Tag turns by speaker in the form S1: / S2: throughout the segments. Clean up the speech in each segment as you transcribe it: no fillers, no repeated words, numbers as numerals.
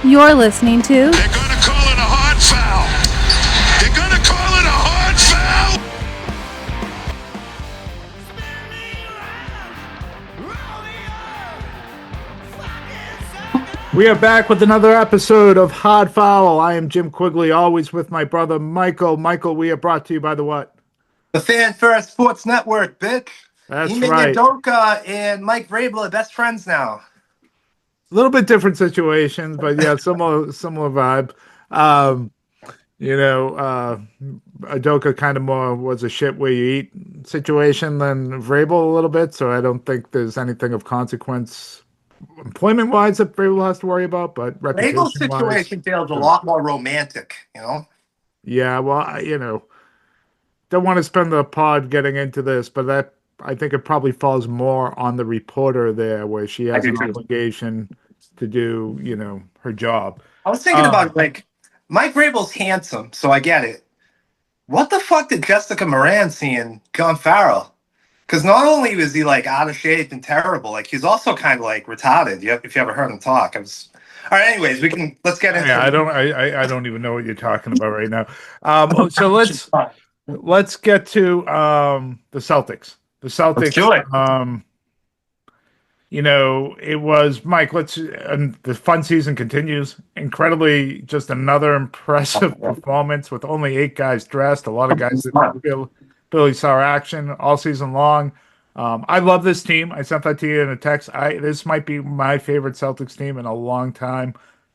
S1: You're listening to
S2: They're going to call it a hard foul. They're going to call it a hard foul.
S3: We are back with another episode of Hard Foul. I am Jim Quigley, always with my brother Michael. Michael, we are brought to you by the what?
S4: The Fan First Sports Network, bitch.
S3: That's
S4: Ime
S3: right.
S4: Udoka and Mike Vrabel are best friends now.
S3: A little bit different situations, but yeah, similar vibe. Adoka kind of more was a shit where you eat situation than Vrabel a little bit, so I don't think there's anything of consequence employment-wise that Vrabel has to worry about, but
S4: Vrabel's
S3: reputation-wise.
S4: situation feels a lot more romantic,
S3: Yeah, well, don't want to spend the pod getting into this, but I think it probably falls more on the reporter there, where she has an obligation to do, her job.
S4: I was thinking about Mike Vrabel's handsome, so I get it. What the fuck did Jessica Moran see in John Farrell? Because not only was he like out of shape and terrible, like he's also kind of like retarded. If you ever heard him talk, all right. Anyways, let's get into.
S3: Yeah, I don't even know what you're talking about right now. So let's get to the Celtics. The Celtics.
S4: Let's do it.
S3: It was Mike. And the fun season continues. Incredibly, just another impressive performance with only 8 guys dressed. A lot of guys that Billy saw action all season long. I love this team. I sent that to you in a text. This might be my favorite Celtics team in a long time.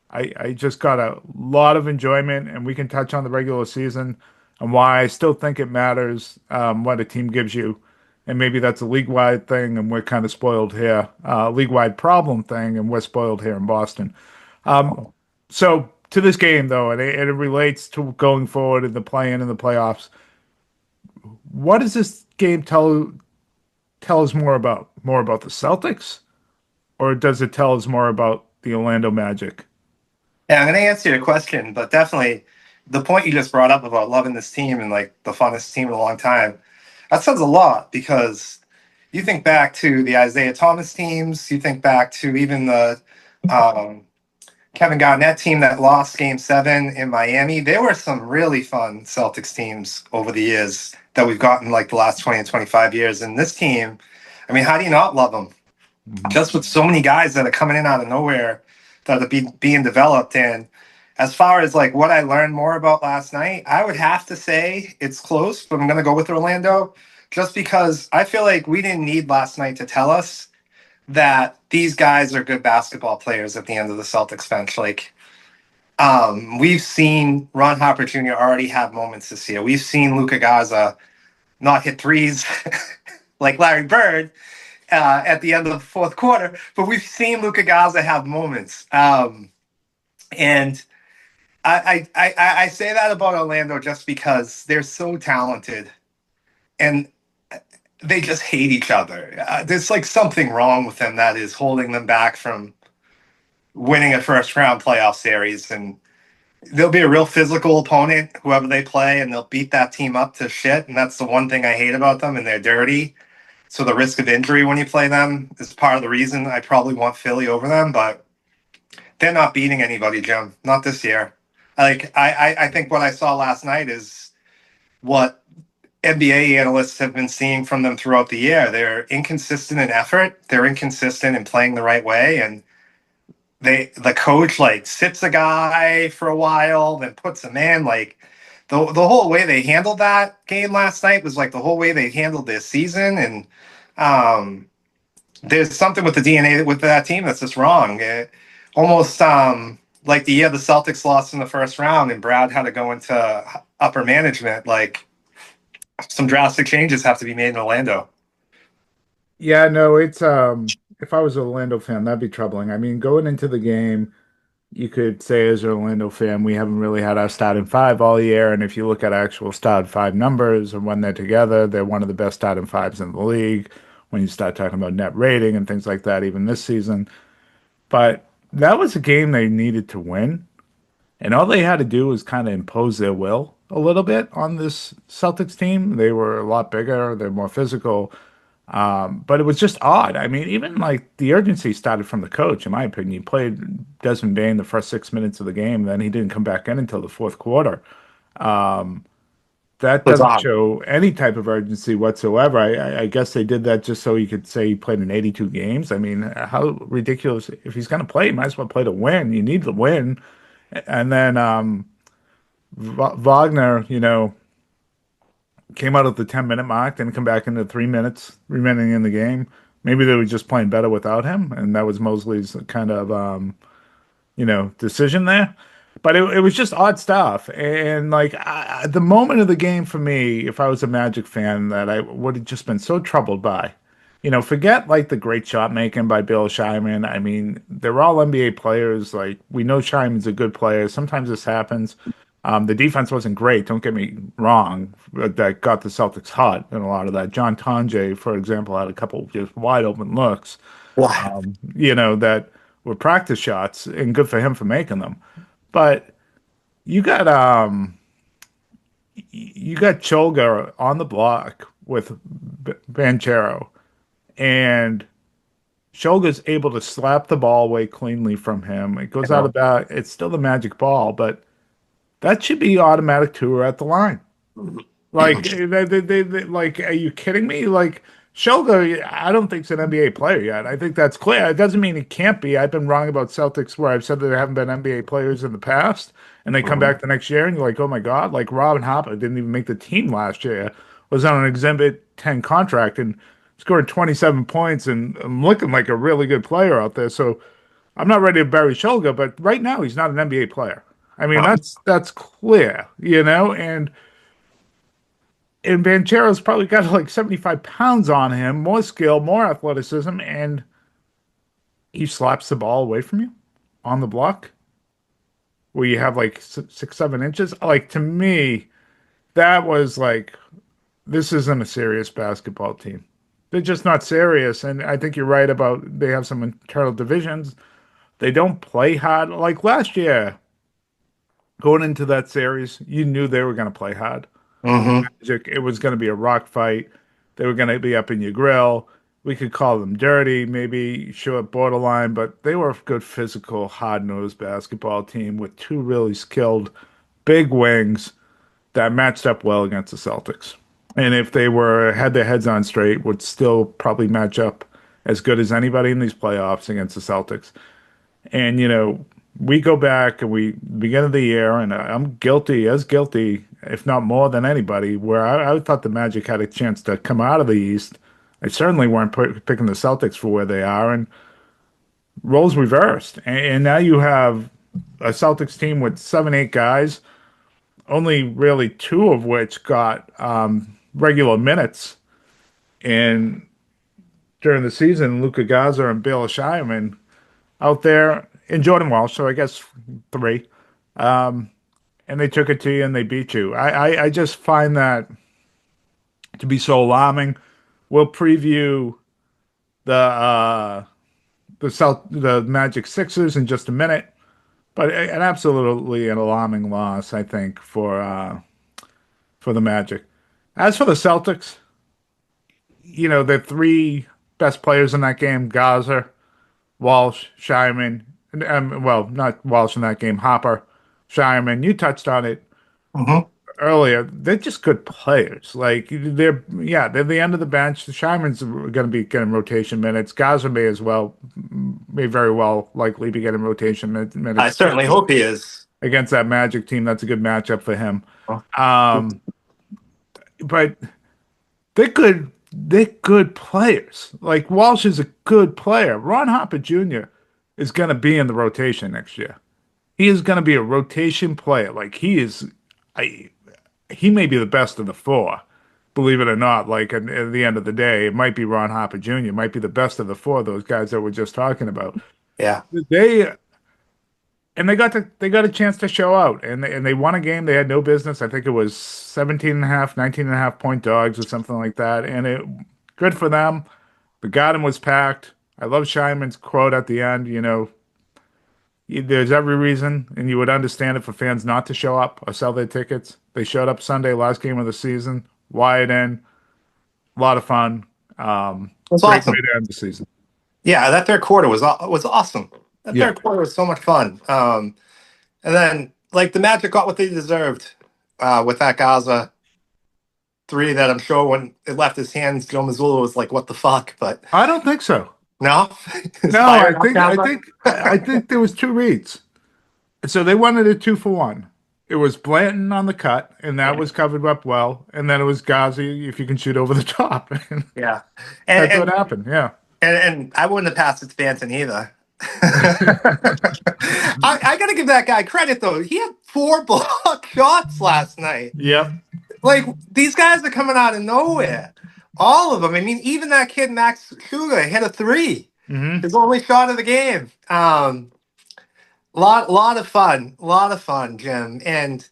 S3: I just got a lot of enjoyment, and we can touch on the regular season and why I still think it matters what a team gives you. And maybe that's a league-wide thing, and we're kind of spoiled here. League-wide problem thing, and we're spoiled here in Boston. So to this game, though, and it relates to going forward in the play-in and the playoffs. What does this game tell us more about? More about the Celtics, or does it tell us more about the Orlando Magic?
S4: Yeah, I'm going to answer your question, but definitely the point you just brought up about loving this team and like the funnest team in a long time, that says a lot, because you think back to the Isaiah Thomas teams, you think back to even the Kevin Garnett team that lost Game 7 in Miami. There were some really fun Celtics teams over the years that we've gotten like the last 20 and 25 years. And this team, I mean, how do you not love them? Mm-hmm. Just with so many guys that are coming in out of nowhere that are being developed. And as far as like what I learned more about last night, I would have to say it's close, but I'm going to go with Orlando just because I feel like we didn't need last night to tell us that these guys are good basketball players at the end of the Celtics bench. Like, we've seen Ron Harper Jr. already have moments this year. We've seen Luka Garza not hit threes like Larry Bird at the end of the fourth quarter, but we've seen Luka Garza have moments. And I say that about Orlando just because they're so talented and they just hate each other. There's like something wrong with them that is holding them back from winning a first round playoff series. And they'll be a real physical opponent, whoever they play, and they'll beat that team up to shit. And that's the one thing I hate about them, and they're dirty. So the risk of injury when you play them is part of the reason I probably want Philly over them, but they're not beating anybody, Jim. Not this year. I think what I saw last night is what NBA analysts have been seeing from them throughout the year. They're inconsistent in effort. They're inconsistent in playing the right way. And the coach like sits a guy for a while, then puts him in. Like the whole way they handled that game last night was like the whole way they handled this season. And there's something with the DNA with that team that's just wrong. Almost like the year the Celtics lost in the first round and Brad had to go into upper management. Like some drastic changes have to be made in Orlando.
S3: Yeah, no, it's if I was an Orlando fan, that'd be troubling. I mean, going into the game, you could say as an Orlando fan, we haven't really had our starting 5 all year. And if you look at actual starting 5 numbers and when they're together, they're one of the best starting 5s in the league. When you start talking about net rating and things like that, even this season. But that was a game they needed to win. And all they had to do was kind of impose their will a little bit on this Celtics team. They were a lot bigger. They're more physical. But it was just odd. I mean, even like the urgency started from the coach, in my opinion. He played Desmond Bain the first 6 minutes of the game, then he didn't come back in until the fourth quarter. That
S4: It's
S3: doesn't
S4: odd.
S3: show any type of urgency whatsoever. I guess they did that just so he could say he played in 82 games. I mean, how ridiculous. If he's going to play, he might as well play to win. You need to win. And then Wagner, came out at the 10-minute mark, didn't come back into 3 minutes remaining in the game. Maybe they were just playing better without him, and that was Mosley's kind of decision there. But it was just odd stuff. And like the moment of the game for me, if I was a Magic fan, that I would have just been so troubled by. Forget like the great shot making by Bill Shireman. I mean, they're all NBA players. Like we know Shireman's a good player. Sometimes this happens. The defense wasn't great. Don't get me wrong. But that got the Celtics hot in a lot of that. John Tonje, for example, had a couple just wide open looks
S4: Why?
S3: that were practice shots, and good for him for making them. But you got Cholga on the block with Banchero, and Cholga's able to slap the ball away cleanly from him. It goes out of that. It's still the Magic ball, but that should be automatic tour at the line. Like, like, are you kidding me? Like, Shogo, I don't think he's an NBA player yet. I think that's clear. It doesn't mean he can't be. I've been wrong about Celtics where I've said that there haven't been NBA players in the past, and they come back the next year, and you're like, oh my God, like Ron Harper didn't even make the team last year, was on an Exhibit 10 contract and scored 27 points and looking like a really good player out there. So I'm not ready to bury Shoga, but right now he's not an NBA player. I mean, that's clear, and Banchero's probably got like 75 pounds on him, more skill, more athleticism, and he slaps the ball away from you on the block where you have like 6, 7 inches. Like to me, that was like, this isn't a serious basketball team. They're just not serious. And I think you're right about they have some internal divisions. They don't play hard. Like last year, going into that series, you knew they were going to play hard.
S4: Mm-hmm.
S3: Magic, it was going to be a rock fight. They were going to be up in your grill. We could call them dirty, maybe short borderline, but they were a good physical, hard-nosed basketball team with two really skilled big wings that matched up well against the Celtics. And if they were had their heads on straight, would still probably match up as good as anybody in these playoffs against the Celtics. And we go back and we begin of the year, and I'm as guilty, if not more than anybody, where I thought the Magic had a chance to come out of the East. I certainly weren't picking the Celtics for where they are, and roles reversed. And now you have a Celtics team with 7, 8 guys, only really two of which got regular minutes in during the season. Luka Garza and Bill Shireman out there, and Jordan Walsh, so I guess 3. And they took it to you and they beat you. I just find that to be so alarming. We'll preview the Magic Sixers in just a minute, but an absolutely an alarming loss, I think, for the Magic. As for the Celtics, the 3 best players in that game: Garza, Walsh, Shireman, well, not Walsh in that game, Harper, Shireman. You touched on it
S4: Mm-hmm.
S3: earlier. They're just good players. Like they're the end of the bench. Shireman's going to be getting rotation minutes. Garza may very well likely be getting rotation minutes.
S4: I certainly hope he is.
S3: Against that Magic team. That's a good matchup for him.
S4: Oh.
S3: But they're good. They're good players. Like Walsh is a good player. Ron Harper Jr. is going to be in the rotation next year. He is going to be a rotation player. Like he is, he may be the best of the 4, believe it or not. Like at the end of the day, it might be Ron Harper Jr. It might be the best of the 4. Those guys that we're just talking about.
S4: Yeah.
S3: They got a chance to show out, and they won a game they had no business. I think it was 17.5, 19.5 point dogs or something like that. And good for them. The garden was packed. I love Shireman's quote at the end. There's every reason, and you would understand it for fans not to show up or sell their tickets. They showed up Sunday, last game of the season, wired in, a lot of fun.
S4: It was
S3: Great way
S4: awesome.
S3: to end the season.
S4: Yeah, that third quarter was awesome. That
S3: Yeah.
S4: third quarter was so much fun. And then like the Magic got what they deserved with that Garza three that I'm sure when it left his hands, Joe Mazzulla was like, "What the fuck?" But
S3: I don't think so.
S4: no, it's
S3: No,
S4: fired up Garza.
S3: I think there was two reads. So they wanted a 2-for-1. It was Blanton on the cut, and that was covered up well. And then it was Ghazi if you can shoot over the top. And
S4: Yeah, and
S3: that's what
S4: and,
S3: happened. Yeah.
S4: and I wouldn't have passed it to Banton either. I got to give that guy credit though. He had 4 block shots last night.
S3: Yep.
S4: Like these guys are coming out of nowhere. All of them. I mean, even that kid Max Sugar hit a three.
S3: Hmm.
S4: His only shot of the game. Lot of fun, Jim. And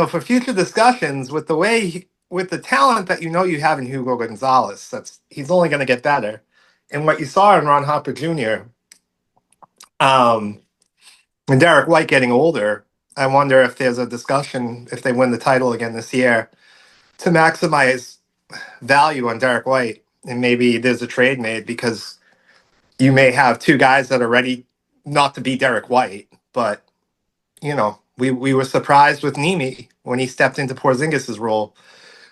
S4: for future discussions with the with the talent that you have in Hugo Gonzalez, he's only going to get better. And what you saw in Ron Harper Jr. And Derek White getting older, I wonder if there's a discussion if they win the title again this year to maximize value on Derek White, and maybe there's a trade made because you may have two guys that are ready not to be Derek White, but we were surprised with Nimi when he stepped into Porzingis's role.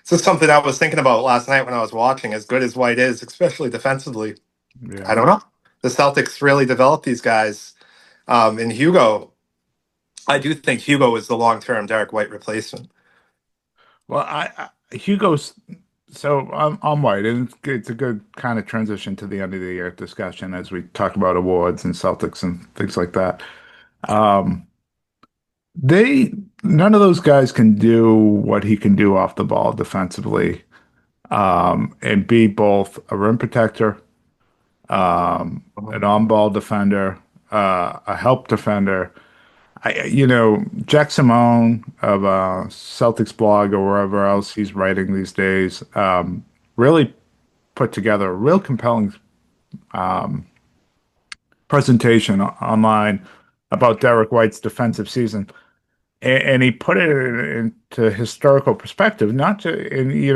S4: This is something I was thinking about last night when I was watching. As good as White is, especially defensively, I
S3: Yeah.
S4: don't know. The Celtics really developed these guys. And Hugo, I do think Hugo is the long-term Derek White replacement.
S3: Well, Hugo's so I'm white, and it's a good kind of transition to the end of the year discussion as we talk about awards and Celtics and things like that. Um, they None of those guys can do what he can do off the ball defensively, and be both a rim protector, an on-ball defender, a help defender. Jack Simone of Celtics blog or wherever else he's writing these days, really put together a real compelling presentation online about Derek White's defensive season. And he put it into historical perspective, not to, and he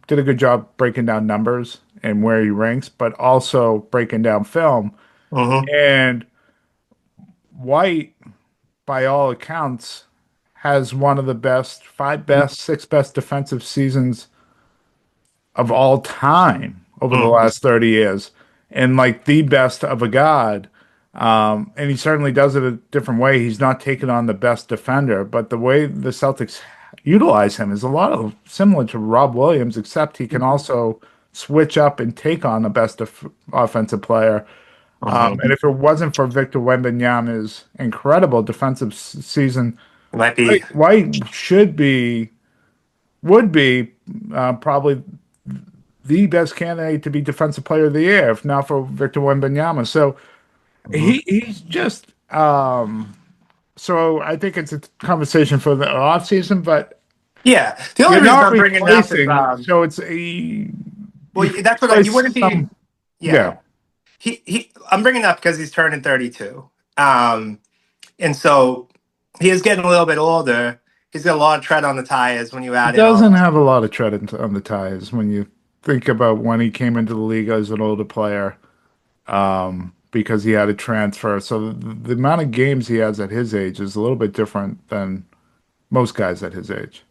S3: did a good job breaking down numbers and where he ranks, but also breaking down film.
S4: Mm-hmm.
S3: And White, by all accounts, has one of the best, five best, six best defensive seasons of all time over the
S4: Mm-hmm.
S3: last 30 years, and like the best of a god. And he certainly does it a different way. He's not taking on the best defender, but the way the Celtics utilize him is a lot of similar to Rob Williams, except he can also switch up and take on the best offensive player. And if it wasn't for Victor Wembanyama's incredible defensive season,
S4: It might be.
S3: White would be probably the best candidate to be Defensive Player of the Year, if not for Victor Wembanyama. So
S4: Mhm.
S3: he's just so I think it's a conversation for the offseason, but
S4: Yeah. The only
S3: you're
S4: reason
S3: not
S4: I'm bringing it up is,
S3: replacing. So it's a you
S4: well, that's what you wouldn't
S3: replace
S4: be.
S3: some.
S4: Yeah.
S3: Yeah,
S4: I'm bringing it up because he's turning 32. And so he is getting a little bit older. He's got a lot of tread on the tires when you
S3: he
S4: add in all.
S3: doesn't have a lot of tread on the tires when you think about when he came into the league as an older player, because he had a transfer. So the amount of games he has at his age is a little bit different than most guys at his age.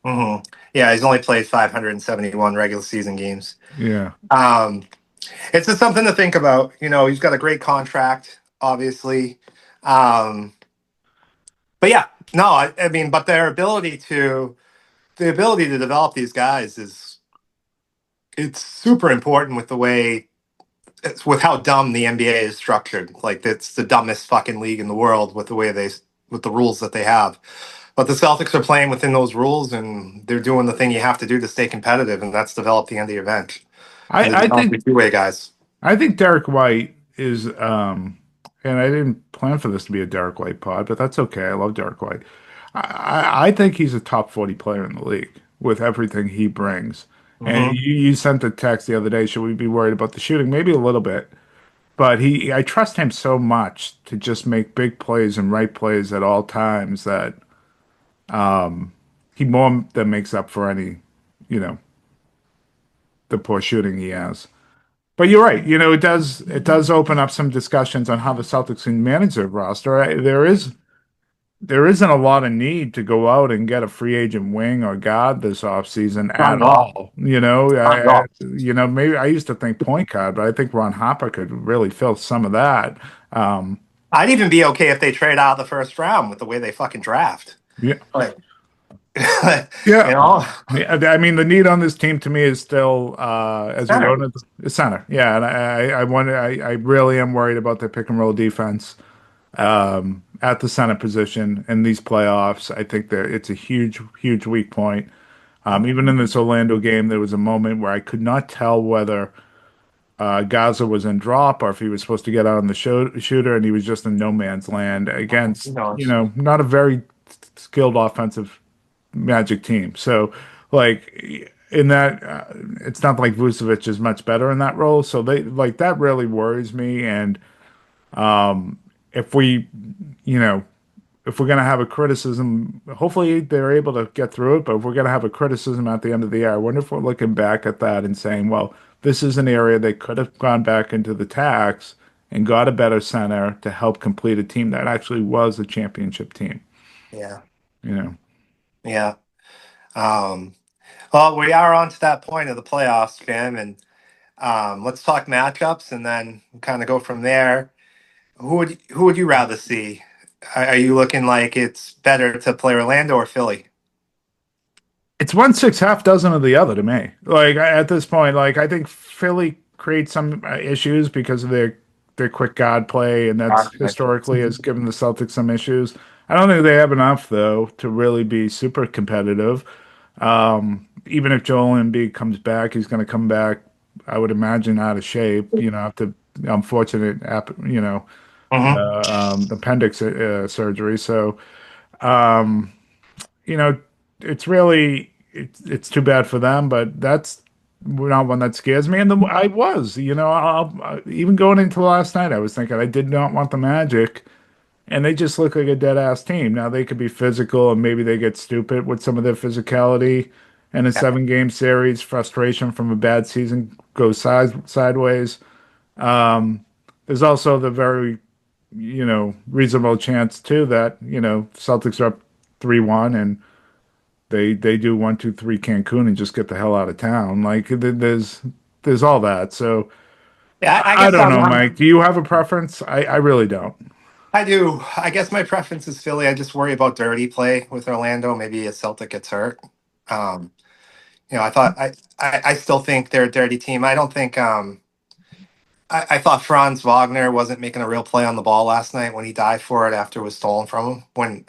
S4: Hmm. Yeah, he's only played 571 regular season games.
S3: Yeah.
S4: Um, it's just something to think about. He's got a great contract, obviously. Um, but yeah, no, I mean, but the ability to develop these guys it's super important with the way it's with how dumb the NBA is structured. Like it's the dumbest fucking league in the world with the way with the rules that they have. But the Celtics are playing within those rules and they're doing the thing you have to do to stay competitive, and that's develop the end of your bench and to
S3: I
S4: develop
S3: think
S4: the two-way guys.
S3: I think Derek White is, and I didn't plan for this to be a Derek White pod, but that's okay. I love Derek White. I think he's a top 40 player in the league with everything he brings. And
S4: Hmm.
S3: you sent a text the other day, should we be worried about the shooting? Maybe a little bit, but I trust him so much to just make big plays and right plays at all times that he more than makes up for any, you know, the poor shooting he has. But you're right. It does open up some discussions on how the Celtics can manage their roster. There isn't a lot of need to go out and get a free agent wing or guard this offseason
S4: Not
S3: at
S4: at all.
S3: all.
S4: Not at all.
S3: Maybe I used to think point guard, but I think Ron Harper could really fill some of that. Um,
S4: I'd even be okay if they trade out of the first round with the way they fucking draft.
S3: yeah,
S4: Like,
S3: yeah.
S4: you know,
S3: Yeah, I mean, the need on this team to me is still, as we go
S4: center.
S3: into the center. Yeah, and I really am worried about their pick and roll defense at the center position in these playoffs. I think that it's a huge, huge weak point. Even in this Orlando game, there was a moment where I could not tell whether Garza was in drop or if he was supposed to get out on the shooter, and he was just in no man's land
S4: You
S3: against,
S4: know,
S3: not a very skilled offensive Magic team. So, like in that, it's not like Vucevic is much better in that role. So they like that really worries me. And if we, you know, if we're going to have a criticism, hopefully they're able to get through it. But if we're going to have a criticism at the end of the year, I wonder if we're looking back at that and saying, well, this is an area they could have gone back into the tax and got a better center to help complete a team that actually was a championship team.
S4: yeah,
S3: You know,
S4: yeah. Um, well, we are on to that point of the playoffs, Jim, and let's talk matchups, and then kind of go from there. Who would you rather see? Are you looking like it's better to play Orlando or Philly?
S3: it's 1/6 half dozen of the other to me. Like at this point, like I think Philly creates some issues because of their quick guard play, and that's historically has given the Celtics some issues. I don't think they have enough though to really be super competitive. Even if Joel Embiid comes back, he's going to come back, I would imagine, out of shape. After unfortunate,
S4: Mm-hmm.
S3: appendix surgery. So, um, you know, it's too bad for them, but that's not one that scares me. And I was, even going into last night, I was thinking I did not want the Magic, and they just look like a dead ass team. Now they could be physical, and maybe they get stupid with some of their physicality. And a
S4: Yeah.
S3: 7 game series, frustration from a bad season goes sideways. Um, there's also the very, reasonable chance too that Celtics are up 3-1 and they do 1-2-3 Cancun and just get the hell out of town. Like there's all that. So
S4: Yeah, I
S3: I
S4: guess
S3: don't know,
S4: I'm.
S3: Mike. Do you have a preference? I really don't.
S4: I do. I guess my preference is Philly. I just worry about dirty play with Orlando. Maybe a Celtic gets hurt. Um, I thought I still think they're a dirty team. I don't think I thought Franz Wagner wasn't making a real play on the ball last night when he dived for it after it was stolen from him. When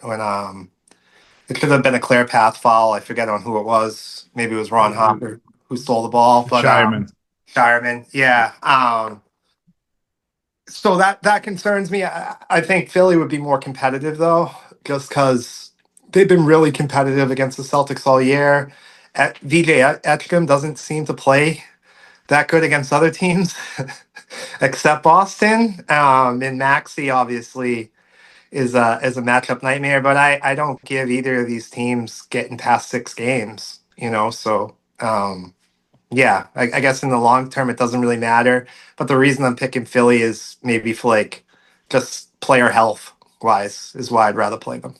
S4: it could have been a clear path foul. I forget on who it was. Maybe it was Ron Harper who stole the ball, but
S3: Shireman.
S4: Shireman, yeah. So that concerns me. I think Philly would be more competitive though, just because they've been really competitive against the Celtics all year. VJ Etchkum doesn't seem to play that good against other teams, except Boston. And Maxey obviously is a matchup nightmare, but I don't give either of these teams getting past 6 games. So yeah, I guess in the long term it doesn't really matter. But the reason I'm picking Philly is maybe for like just player health wise is why I'd rather play them.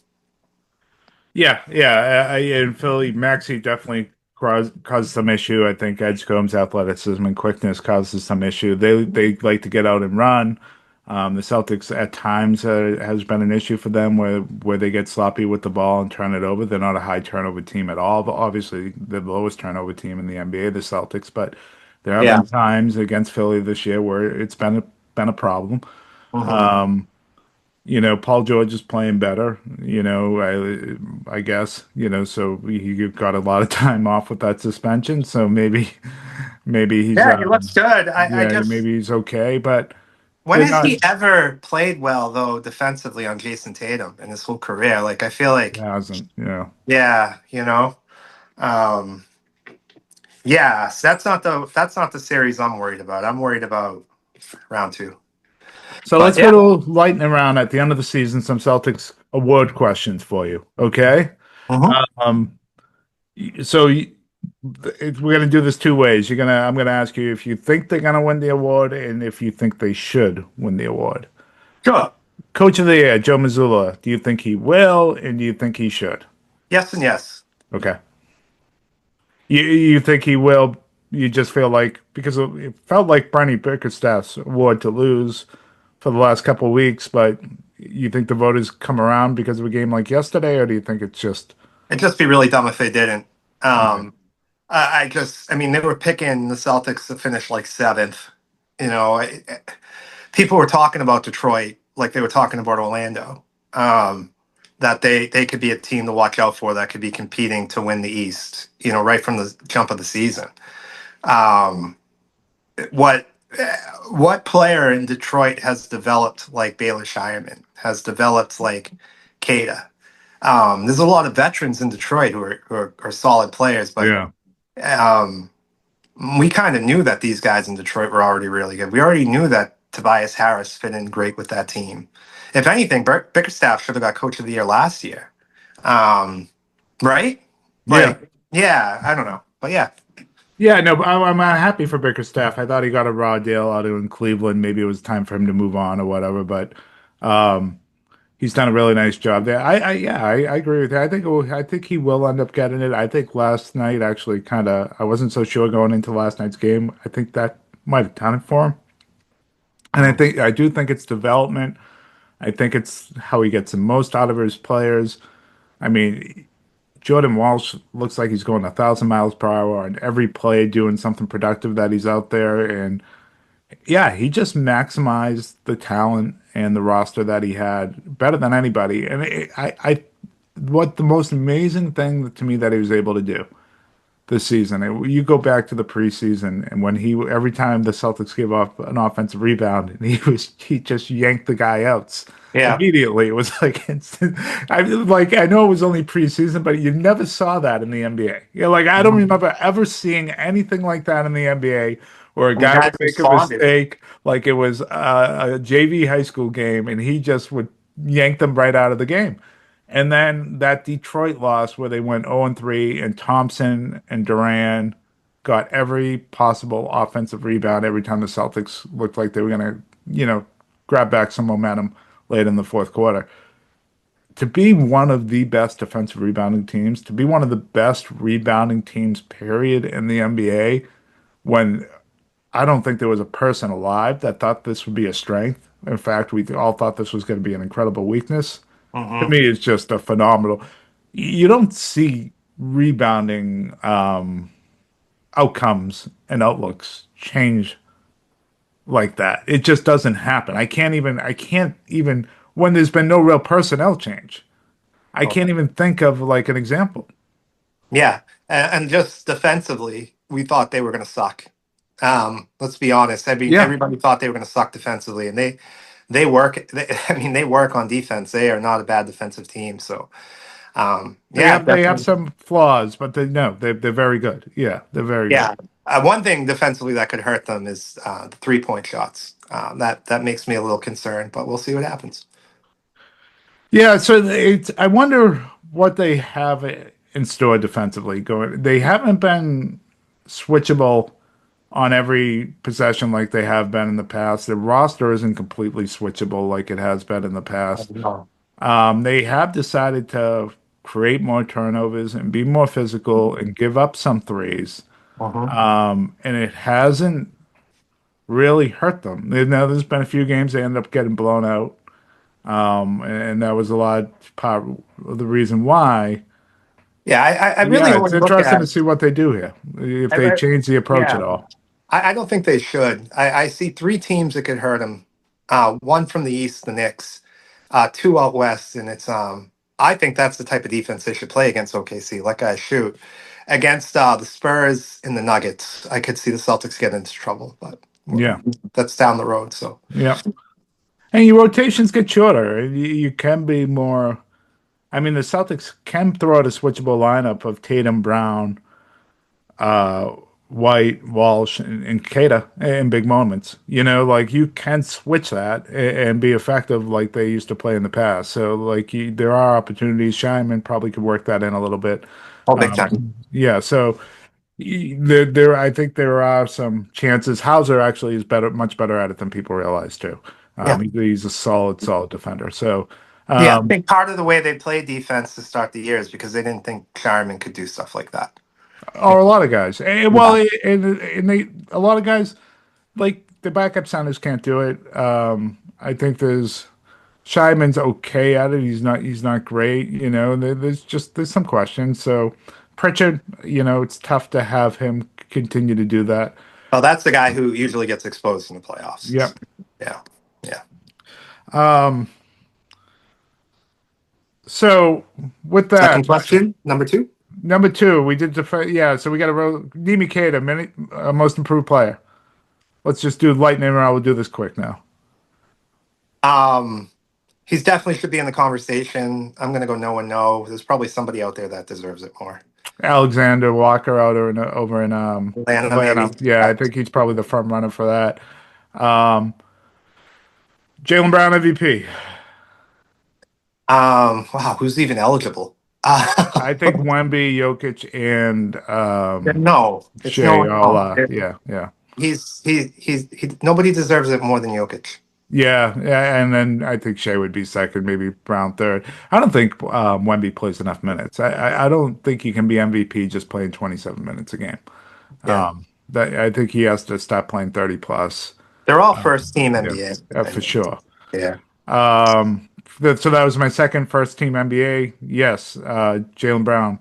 S3: Yeah, yeah. In Philly, Maxi definitely caused some issue. I think Edgecombe's athleticism and quickness causes some issue. They like to get out and run. The Celtics at times has been an issue for them where they get sloppy with the ball and turn it over. They're not a high turnover team at all. But obviously, they're the lowest turnover team in the NBA, the Celtics. But there have
S4: Yeah.
S3: been times against Philly this year where it's been a problem.
S4: Mhm.
S3: Um, Paul George is playing better, I guess, so he got a lot of time off with that suspension. So maybe he's,
S4: Yeah, he looks good. I
S3: yeah,
S4: just
S3: maybe he's okay, but
S4: when
S3: they're
S4: has
S3: not,
S4: he ever played well though defensively on Jason Tatum in his whole career? Like I feel like
S3: hasn't,
S4: yeah, Um yeah, so that's not the series I'm worried about. I'm worried about round two.
S3: So
S4: But
S3: let's go
S4: yeah.
S3: to lightning around at the end of the season, some Celtics award questions for you. Okay.
S4: Mhm.
S3: Um, so we're gonna do this two ways. I'm gonna ask you if you think they're gonna win the award and if you think they should win the award.
S4: Sure.
S3: Coach of the Year, Joe Mazzulla. Do you think he will, and do you think he should?
S4: Yes and yes.
S3: Okay. You think he will? You just feel like because it felt like Bernie Bickerstaff's award to lose for the last couple of weeks, but you think the voters come around because of a game like yesterday, or do you think it's just
S4: It'd just be really dumb if they didn't.
S3: okay?
S4: I mean, they were picking the Celtics to finish like seventh. You know, people were talking about Detroit like they were talking about Orlando. That they could be a team to watch out for that could be competing to win the East. You know, right from the jump of the season. Um, what what player in Detroit has developed like Baylor Shireman has developed like Kada? There's a lot of veterans in Detroit who are solid players, but
S3: Yeah,
S4: um, we kind of knew that these guys in Detroit were already really good. We already knew that Tobias Harris fit in great with that team. If anything, Bickerstaff should have got Coach of the Year last year, um, right?
S3: yeah,
S4: Like, yeah, I don't know, but yeah,
S3: yeah. No, I'm happy for Bickerstaff. I thought he got a raw deal out in Cleveland. Maybe it was time for him to move on or whatever, but um, he's done a really nice job there. I agree with you. I think he will end up getting it. I think last night actually kind of I wasn't so sure going into last night's game. I think that might have done it for him. And
S4: Mhm.
S3: I do think it's development. I think it's how he gets the most out of his players. I mean, Jordan Walsh looks like he's going 1,000 miles per hour on every play, doing something productive that he's out there. And yeah, he just maximized the talent and the roster that he had better than anybody. And what the most amazing thing to me that he was able to do this season. You go back to the preseason, and when every time the Celtics gave up an offensive rebound, and he just yanked the guy out
S4: Yeah.
S3: immediately. It was like instant. I know it was only preseason, but you never saw that in the NBA. Like I don't
S4: Mhm.
S3: remember ever seeing anything like that in the NBA. Where a
S4: And the
S3: guy
S4: guys
S3: would make a
S4: responded.
S3: mistake, like it was a JV high school game, and he just would yank them right out of the game. And then that Detroit loss where they went 0-3 and Thompson and Duran got every possible offensive rebound every time the Celtics looked like they were going to, grab back some momentum late in the fourth quarter. To be one of the best defensive rebounding teams, to be one of the best rebounding teams, period, in the NBA, when I don't think there was a person alive that thought this would be a strength. In fact, we all thought this was going to be an incredible weakness. To
S4: Hmm.
S3: me, it's just a phenomenal. You don't see rebounding outcomes and outlooks change like that. It just doesn't happen. I can't even, when there's been no real personnel change, I can't even think of like an example.
S4: Yeah, and just defensively, we thought they were going to suck. Let's be honest.
S3: Yeah.
S4: Everybody thought they were going to suck defensively, and they work. I mean, they work on defense. They are not a bad defensive team. So, yeah,
S3: They have
S4: definitely.
S3: some flaws, but they're very good. Yeah, they're very good.
S4: Yeah, one thing defensively that could hurt them is the 3-point shots. That makes me a little concerned, but we'll see what happens.
S3: Yeah, so I wonder what they have in store defensively. They haven't been switchable on every possession like they have been in the past. The roster isn't completely switchable like it has been in the past. They have decided to create more turnovers and be more physical and give up some threes.
S4: Uh-huh.
S3: And it hasn't really hurt them. Now, there's been a few games they ended up getting blown out. And that was a lot part of the reason why.
S4: Yeah, I really
S3: Yeah, it's
S4: only look
S3: interesting
S4: at.
S3: to see what they do here, if they change the approach
S4: Yeah.
S3: at all.
S4: I don't think they should. I see three teams that could hurt them. One from the East, the Knicks. Two out West, and it's I think that's the type of defense they should play against OKC. Let guys shoot against the Spurs and the Nuggets. I could see the Celtics get into trouble, but
S3: Yeah,
S4: that's down the road. So
S3: yeah. And your rotations get shorter. You can be more. I mean, the Celtics can throw out a switchable lineup of Tatum, Brown, uh, White, Walsh, and Kata in big moments. Like you can switch that and be effective like they used to play in the past. So, like, there are opportunities. Shireman probably could work that in a little bit.
S4: oh, big time.
S3: Yeah. So I think there are some chances. Hauser actually is much better at it than people realize too.
S4: Yeah.
S3: He's a solid defender. So,
S4: Yeah, I
S3: um,
S4: think part of the way they played defense to start the year is because they didn't think Shireman could do stuff like that.
S3: or a lot of guys, and, well,
S4: Yeah.
S3: a lot of guys like the backup centers can't do it. I think Shireman's okay at it. He's not great. There's some questions. So Pritchard, it's tough to have him continue to do that.
S4: Well, that's the guy who usually gets exposed in the playoffs.
S3: Yep.
S4: Yeah. Yeah.
S3: Um, so with that,
S4: Second question, number two.
S3: number two, we did yeah. So we got to roll Nimi Keita, most improved player. Let's just do lightning round. We'll do this quick now.
S4: Um, he's definitely should be in the conversation. I'm gonna go no and no. There's probably somebody out there that deserves it more.
S3: Alexander Walker over in
S4: Atlanta, maybe.
S3: Atlanta. Yeah, I think he's probably the front runner for that. Jaylen Brown MVP.
S4: Wow, who's even eligible?
S3: I think Wemby, Jokic, and
S4: No, it's
S3: Shea.
S4: no,
S3: All
S4: no.
S3: yeah.
S4: Nobody deserves it more than Jokic.
S3: Yeah, and then I think Shea would be second, maybe Brown third. I don't think Wemby plays enough minutes. I don't think he can be MVP just playing 27 minutes a game.
S4: Yeah,
S3: That I think he has to stop playing 30 plus.
S4: they're all first team
S3: Yeah,
S4: NBA.
S3: for sure.
S4: Yeah,
S3: So that was my second first team NBA. Yes, Jaylen Brown.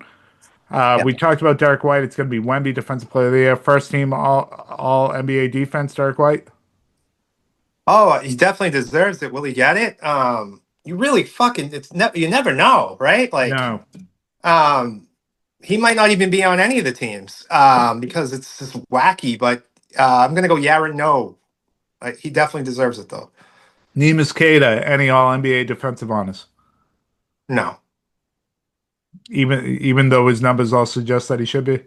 S4: yeah.
S3: We talked about Derek White. It's going to be Wemby, Defensive Player of the Year. First team all NBA defense, Derek White.
S4: Oh, he definitely deserves it. Will he get it? You really fucking you never know, right? Like,
S3: No.
S4: he might not even be on any of the teams because it's just wacky. But I'm gonna go yeah or no. He definitely deserves it though.
S3: Neemias Queta, any all NBA defensive honors.
S4: No,
S3: Even though his numbers all suggest that he should be.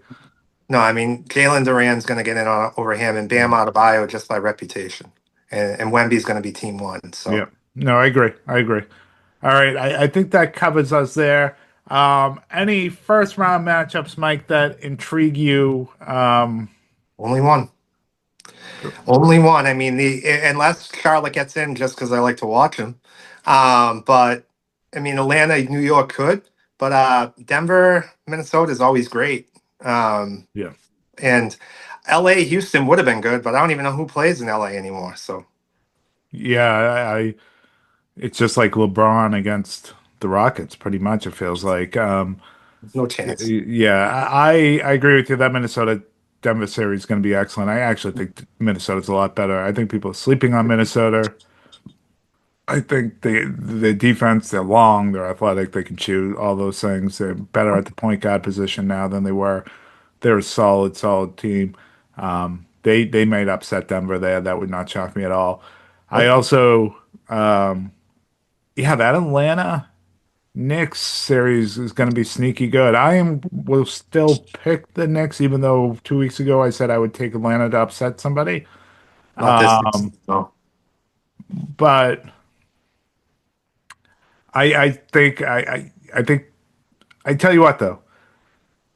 S4: no. I mean, Jalen Duran's gonna get in over him, and Bam Adebayo just by reputation, and Wemby's gonna be team one.
S3: Yeah.
S4: So
S3: No, I agree. All right. I think that covers us there. Any first round matchups, Mike, that intrigue you?
S4: only one. Only one. I mean, the unless Charlotte gets in just because I like to watch him. But I mean, Atlanta, New York could, but Denver, Minnesota is always great.
S3: Yeah.
S4: And LA, Houston would have been good, but I don't even know who plays in LA anymore. So
S3: Yeah, it's just like LeBron against the Rockets, pretty much, it feels like.
S4: no chance.
S3: Yeah, I agree with you. That Minnesota Denver series is going to be excellent. I actually think Minnesota's a lot better. I think people are sleeping on Minnesota. I think the defense, they're long, they're athletic, they can shoot, all those things. They're better at the point guard position now than they were. They're a solid team. They might upset Denver there. That would not shock me at all. I also, yeah, that Atlanta Knicks series is going to be sneaky good. Will still pick the Knicks, even though 2 weeks ago I said I would take Atlanta to upset somebody.
S4: Not this.
S3: Um,
S4: No.
S3: but I think I tell you what though,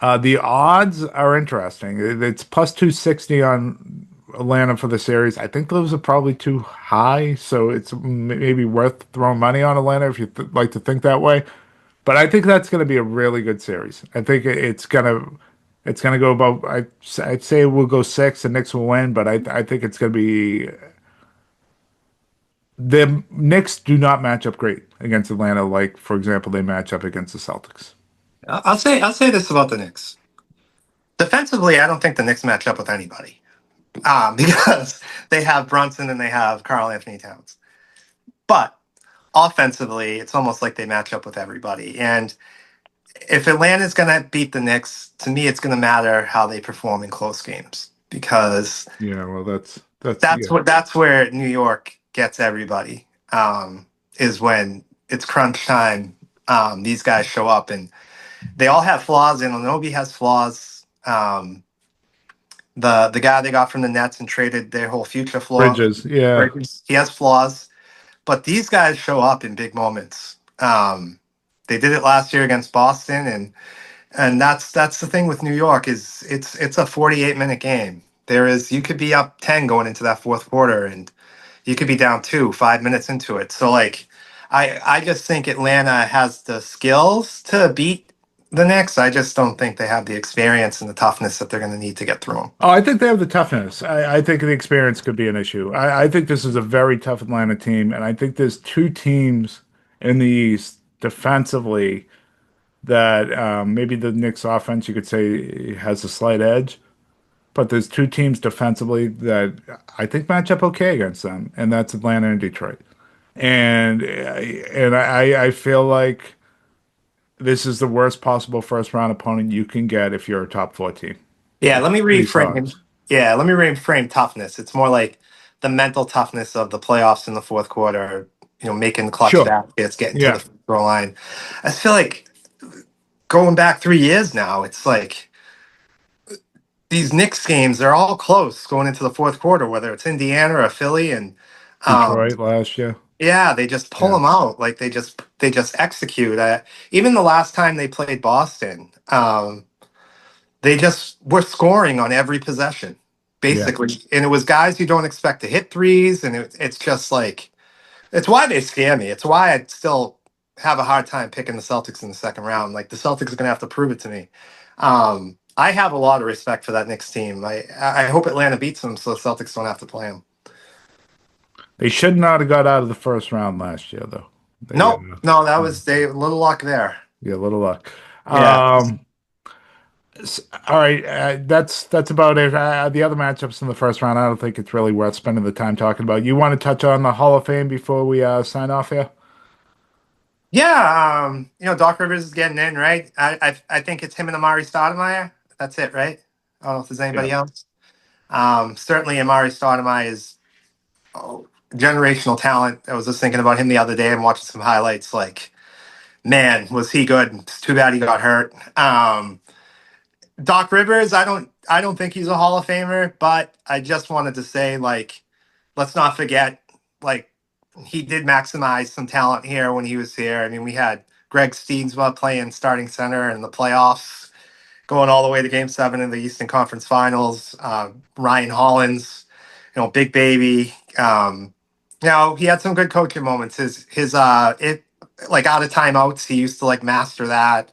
S3: the odds are interesting. It's plus 260 on Atlanta for the series. I think those are probably too high, so it's maybe worth throwing money on Atlanta if you like to think that way. But I think that's going to be a really good series. I think it's gonna go about. I'd say we'll go six. The Knicks will win, but I think it's going to be the Knicks do not match up great against Atlanta. Like for example, they match up against the Celtics.
S4: I'll say this about the Knicks. Defensively, I don't think the Knicks match up with anybody because they have Brunson and they have Karl Anthony Towns. But offensively, it's almost like they match up with everybody. And if Atlanta's going to beat the Knicks, to me, it's going to matter how they perform in close games because
S3: Yeah, well, that's
S4: that's
S3: yeah.
S4: that's where New York gets everybody. Is when it's crunch time. These guys show up and they all have flaws. And Onobi has flaws. The guy they got from the Nets and traded their whole future flaw.
S3: Bridges. Yeah,
S4: He has flaws, but these guys show up in big moments. They did it last year against Boston, and And that's the thing with New York is it's a 48-minute game. You could be up 10 going into that fourth quarter, and you could be down 5 minutes into it. So like, I just think Atlanta has the skills to beat the Knicks. I just don't think they have the experience and the toughness that they're going to need to get through them.
S3: Oh, I think they have the toughness. I think the experience could be an issue. I think this is a very tough Atlanta team, and I think there's two teams in the East defensively that maybe the Knicks offense you could say has a slight edge, but there's two teams defensively that I think match up okay against them, and that's Atlanta and Detroit. And I feel like this is the worst possible first round opponent you can get if you're a top four team.
S4: Yeah, let me
S3: These
S4: reframe.
S3: odds.
S4: Yeah, let me reframe toughness. It's more like the mental toughness of the playoffs in the fourth quarter. Making clutch
S3: Sure.
S4: baskets, getting to the
S3: Yeah.
S4: free throw line. I feel like going back 3 years now, it's like these Knicks games, they're all close going into the fourth quarter, whether it's Indiana or Philly, and um,
S3: Detroit last year.
S4: yeah, they just pull
S3: Yeah.
S4: them out. Like they just execute. Even the last time they played Boston, they just were scoring on every possession,
S3: Yeah.
S4: basically, and it was guys you don't expect to hit threes, and it's just like it's why they scare me. It's why I still have a hard time picking the Celtics in the second round. Like the Celtics are going to have to prove it to me. I have a lot of respect for that Knicks team. I hope Atlanta beats them so the Celtics don't have to play them.
S3: They should not have got out of the first round last year, though. They,
S4: Nope, no, that
S3: yeah,
S4: was they a little luck there.
S3: yeah, a little luck.
S4: Yeah.
S3: All right, that's about it. The other matchups in the first round, I don't think it's really worth spending the time talking about. You want to touch on the Hall of Fame before we sign off here?
S4: Yeah, Doc Rivers is getting in, right? I think it's him and Amari Stoudemire. That's it, right? I don't know if there's
S3: Yeah.
S4: anybody else. Certainly Amari Stoudemire is generational talent. I was just thinking about him the other day and watching some highlights. Like, man, was he good? It's too bad he got hurt. Doc Rivers, I don't think he's a Hall of Famer, but I just wanted to say, like, let's not forget, like, he did maximize some talent here when he was here. I mean, we had Greg Steensma playing starting center in the playoffs, going all the way to Game 7 in the Eastern Conference Finals. Ryan Hollins, Big Baby. He had some good coaching moments. Like out of timeouts, he used to like master that.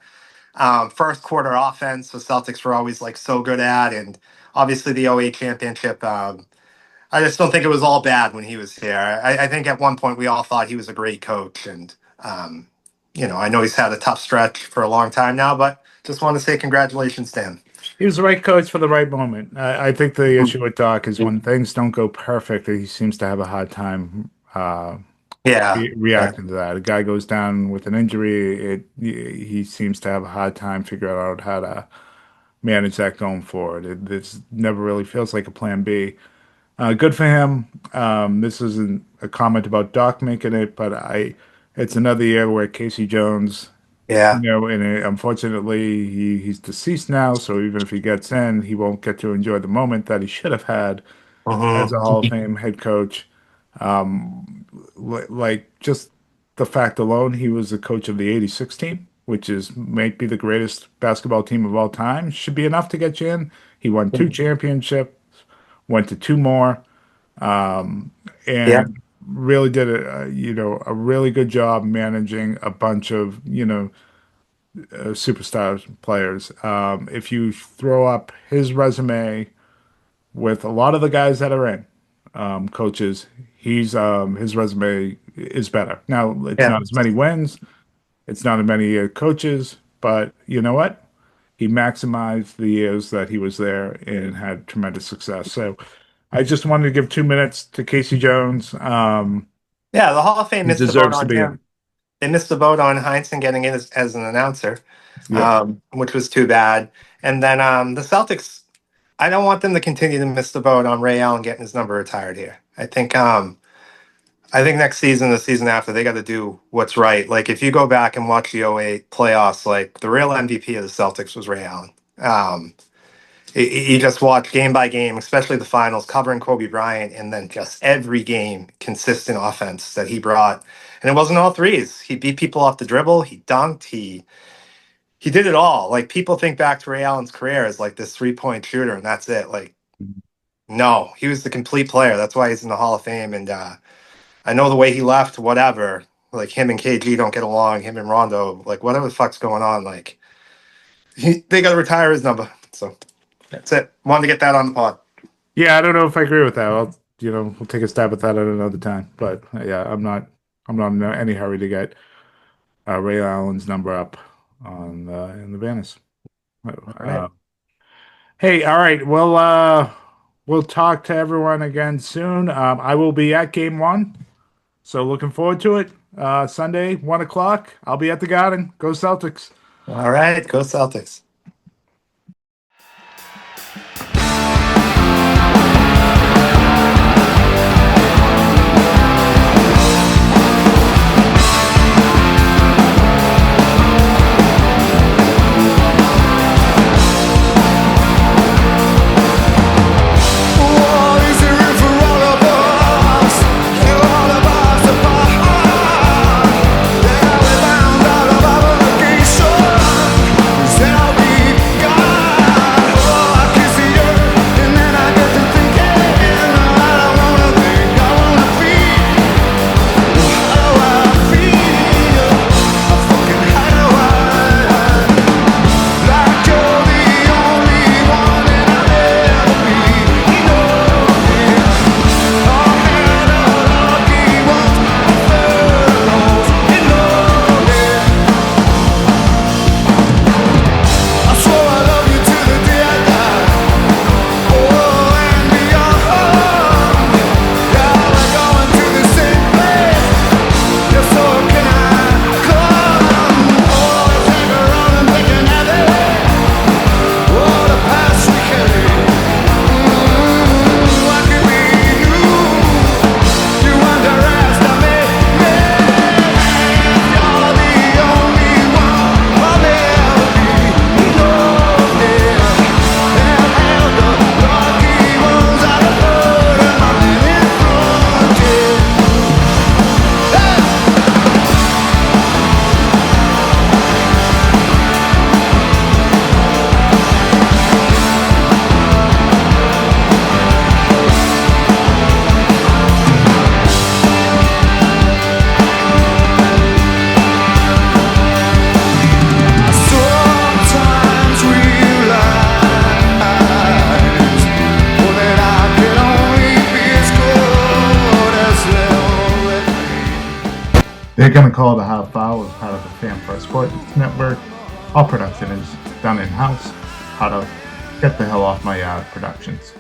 S4: First quarter offense, the Celtics were always like so good at, and obviously the '08 championship. I just don't think it was all bad when he was here. I think at one point we all thought he was a great coach, and I know he's had a tough stretch for a long time now, but just want to say congratulations to him.
S3: He was the right coach for the right moment. I think the issue with Doc is when things don't go perfect, he seems to have a hard time
S4: Yeah, yeah.
S3: reacting to that. A guy goes down with an injury, he seems to have a hard time figuring out how to manage that going forward. This never really feels like a plan B. Good for him. This isn't a comment about Doc making it, but it's another year where Casey Jones,
S4: Yeah.
S3: and unfortunately he's deceased now, so even if he gets in, he won't get to enjoy the moment that he should have had as a Hall of
S4: Hmm.
S3: Fame head coach. Like just the fact alone, he was the coach of the '86 team, which is might be the greatest basketball team of all time. Should be enough to get you in. He won two championships, went to two more,
S4: Yeah.
S3: and really did a really good job managing a bunch of superstar players. If you throw up his resume with a lot of the guys that are in coaches, his resume is better. Now it's
S4: Yeah.
S3: not as many wins, it's not as many coaches, but you know what? He maximized the years that he was there and had tremendous success. So I just wanted to give 2 minutes to Casey Jones.
S4: Yeah. The Hall of Fame
S3: He
S4: missed the boat
S3: deserves to
S4: on
S3: be in.
S4: him. They missed the boat on Heinsohn getting in as an announcer,
S3: Yep.
S4: which was too bad. And then the Celtics, I don't want them to continue to miss the boat on Ray Allen getting his number retired here. I think next season, the season after, they got to do what's right. Like if you go back and watch the '08 playoffs, like the real MVP of the Celtics was Ray Allen. You just watch game by game, especially the finals, covering Kobe Bryant, and then just every game, consistent offense that he brought. And it wasn't all threes. He beat people off the dribble. He dunked. he did it all. Like, people think back to Ray Allen's career as like this 3-point shooter, and that's it. Like, no, he was the complete player. That's why he's in the Hall of Fame. And I know the way he left, whatever. Like, him and KG don't get along. Him and Rondo, like, whatever the fuck's going on. Like, they got to retire his number. So that's it. Wanted to get that on the pod.
S3: Yeah, I don't know if I agree with that. We'll take a stab at that at another time. But yeah, I'm not in any hurry to get Ray Allen's number up on in the Venice.
S4: right.
S3: Hey, all right. We'll talk to everyone again soon. I will be at Game 1, so looking forward to it. Sunday, 1:00. I'll be at the Garden. Go Celtics!
S4: All right, go Celtics.
S3: They're going to call it a half foul as part of the Fan First Sports Network. All production is done in-house. How to Get the Hell Off My Yard Productions.